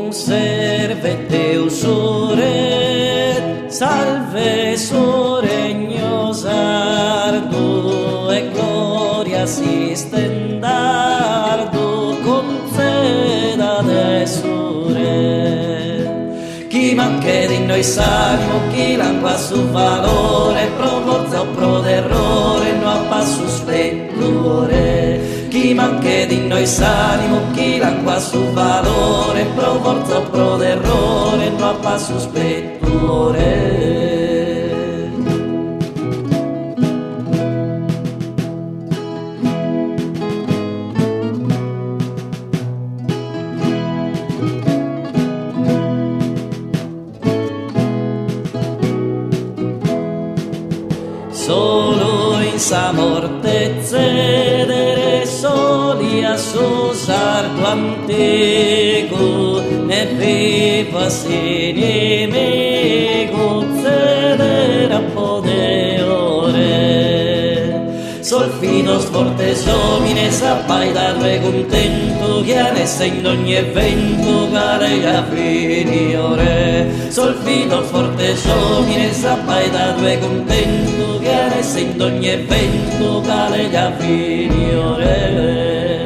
conserve teu sore, salve su regno sardo e gloria si stendardo, conceda de sure. Chi manche di noi s'animo, chi l'angua su valore, pro forza o pro d'errore, no appasso splendore. Chi manche di noi s'animo, chi l'angua su valore, pro forza o pro d'errore, no appasso splendore. Solo in sa morte cedere soli a suo sardo antico, ne viva si nemico cedere a potere. Solfidos fortes homines appaida re contento, che anessa in ogni evento careglia finiore. Solfidos fortes homines appaida re contento, che anessa in ogni evento careglia finiore.